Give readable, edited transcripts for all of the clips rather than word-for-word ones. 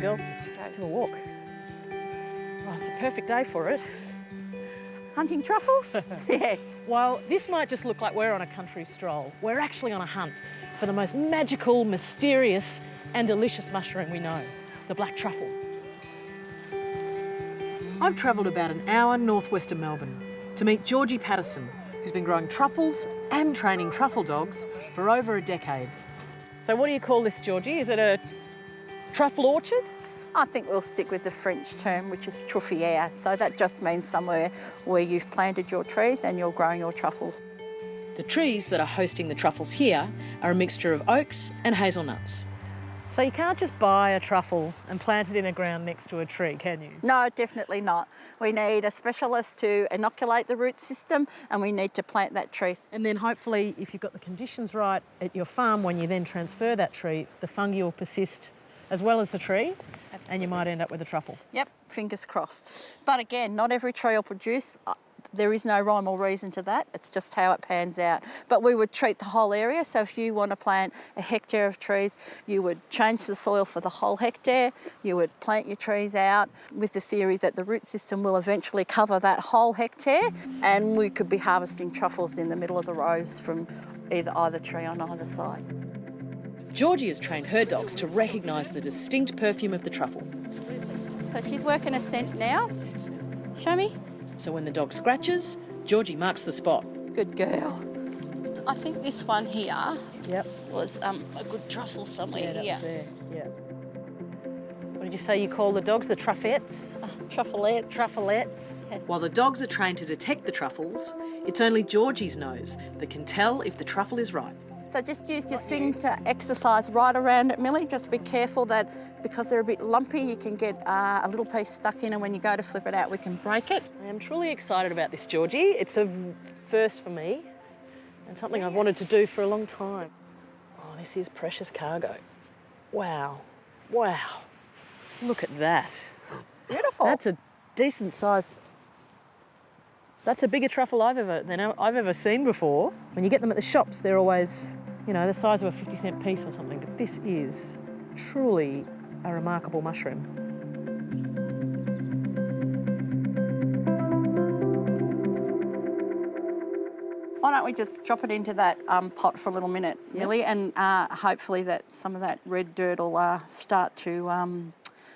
girls. Let's have a walk. Oh, it's a perfect day for it. Hunting truffles? Yes. While this might just look like we're on a country stroll, we're actually on a hunt for the most magical, mysterious and delicious mushroom we know, the black truffle. I've travelled about an hour northwest of Melbourne to meet Georgie Patterson, who's been growing truffles and training truffle dogs for over a decade. So what do you call this, Georgie? Is it a truffle orchard? I think we'll stick with the French term, which is truffière. So that just means somewhere where you've planted your trees and you're growing your truffles. The trees that are hosting the truffles here are a mixture of oaks and hazelnuts. So you can't just buy a truffle and plant it in the ground next to a tree, can you? No, definitely not. We need a specialist to inoculate the root system and we need to plant that tree. And then hopefully, if you've got the conditions right at your farm, when you then transfer that tree, the fungi will persist as well as the tree. Absolutely. And you might end up with a truffle. Yep, fingers crossed. But again, not every tree will produce. There is no rhyme or reason to that. It's just how it pans out. But we would treat the whole area. So if you want to plant a hectare of trees, you would change the soil for the whole hectare. You would plant your trees out with the theory that the root system will eventually cover that whole hectare. And we could be harvesting truffles in the middle of the rows from either tree on either side. Georgie has trained her dogs to recognise the distinct perfume of the truffle. So she's working a scent now. Show me. So when the dog scratches, Georgie marks the spot. Good girl. I think this one here was a good truffle somewhere here. There. Yeah. What did you say you call the dogs? The truffettes? Trufflettes. Trufflettes. Yeah. While the dogs are trained to detect the truffles, it's only Georgie's nose that can tell if the truffle is ripe. So just use your thing to exercise right around it, Millie. Just be careful that because they're a bit lumpy, you can get a little piece stuck in, and when you go to flip it out, we can break it. I am truly excited about this, Georgie. It's a first for me and something I've wanted to do for a long time. Oh, this is precious cargo. Wow. Wow. Look at that. Beautiful. That's a decent size. That's a bigger truffle I've ever seen before. When you get them at the shops, they're always, you know, the size of a 50-cent piece or something. But this is truly a remarkable mushroom. Why don't we just drop it into that pot for a little minute, Millie, and hopefully that some of that red dirt will start to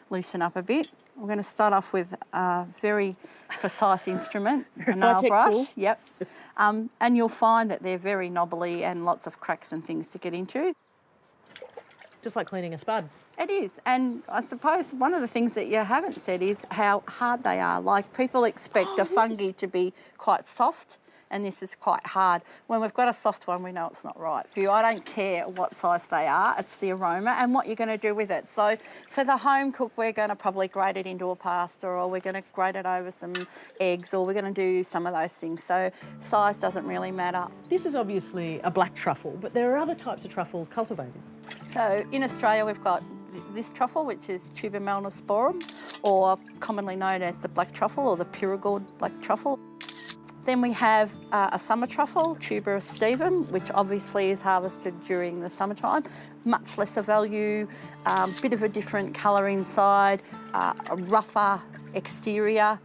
loosen up a bit. We're going to start off with a very precise instrument, a nail brush. Tool. Yep. And you'll find that they're very knobbly and lots of cracks and things to get into. Just like cleaning a spud. It is. And I suppose one of the things that you haven't said is how hard they are. Like, people expect a fungi to be quite soft, and this is quite hard. When we've got a soft one, we know it's not right for you. I don't care what size they are, it's the aroma and what you're going to do with it. So for the home cook, we're going to probably grate it into a pasta, or we're going to grate it over some eggs, or we're going to do some of those things. So size doesn't really matter. This is obviously a black truffle, but there are other types of truffles cultivated. So in Australia, we've got this truffle, which is Tuber melanosporum, or commonly known as the black truffle or the Pyrgod black truffle. Then we have a summer truffle, Tuber aestivum, which obviously is harvested during the summertime. Much lesser value, bit of a different colour inside, a rougher exterior.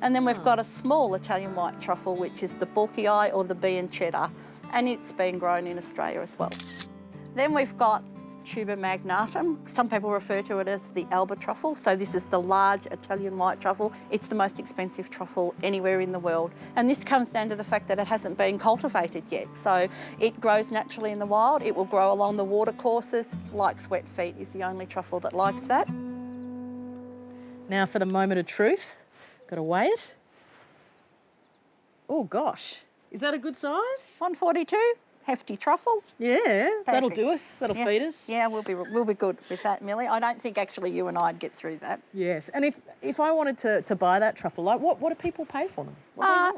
And then we've got a small Italian white truffle, which is the Balky Eye or the Bee and Cheddar, and it's been grown in Australia as well. Then we've got Tuber magnatum. Some people refer to it as the Alba truffle. So this is the large Italian white truffle. It's the most expensive truffle anywhere in the world. And this comes down to the fact that it hasn't been cultivated yet. So it grows naturally in the wild. It will grow along the watercourses. Likes wet feet, is the only truffle that likes that. Now for the moment of truth. Got to weigh it. Oh gosh, is that a good size? 142. Hefty truffle. Yeah, perfect. That'll do us. That'll feed us. Yeah, we'll be good with that, Millie. I don't think actually you and I'd get through that. Yes, and if I wanted to buy that truffle, like what do people pay for them?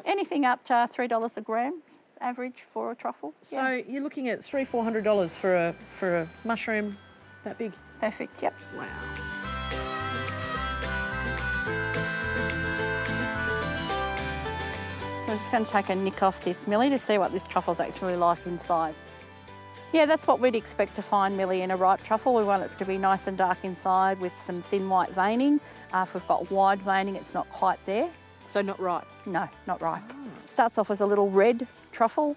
Anything up to $3 a gram, average for a truffle. So you're looking at $300-400 for a mushroom that big. Perfect. Yep. Wow. So I'm just going to take a nick off this, Millie, to see what this truffle's actually like inside. Yeah, that's what we'd expect to find, Millie, in a ripe truffle. We want it to be nice and dark inside with some thin white veining. If we've got wide veining, it's not quite there. So not ripe? No, not ripe. Starts off as a little red truffle,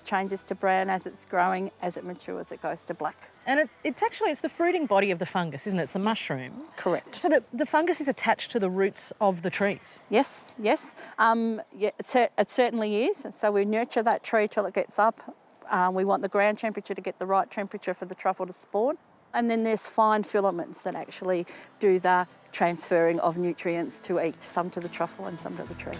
changes to brown as it's growing. As it matures, it goes to black. And it's the fruiting body of the fungus, isn't it? It's the mushroom. Correct. So the fungus is attached to the roots of the trees? Yes, yes. Yeah, it certainly is. So we nurture that tree till it gets up. We want the ground temperature to get the right temperature for the truffle to spawn. And then there's fine filaments that actually do the transferring of nutrients to each, some to the truffle and some to the tree.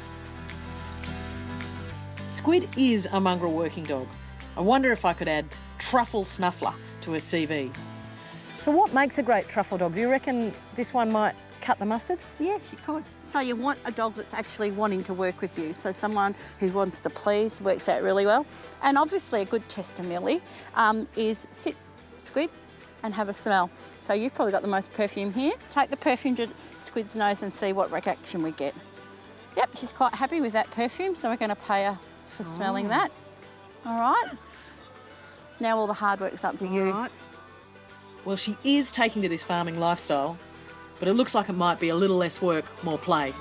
Squid is a mongrel working dog. I wonder if I could add truffle snuffler to her CV. So what makes a great truffle dog? Do you reckon this one might cut the mustard? Yes, you could. So you want a dog that's actually wanting to work with you. So someone who wants to please works out really well. And obviously a good tester, Millie, is sit, Squid, and have a smell. So you've probably got the most perfume here. Take the perfume to Squid's nose and see what reaction we get. Yep, she's quite happy with that perfume, so we're going to pay her for smelling that. All right. Now all the hard work's up to you. Right. Well, she is taking to this farming lifestyle, but it looks like it might be a little less work, more play.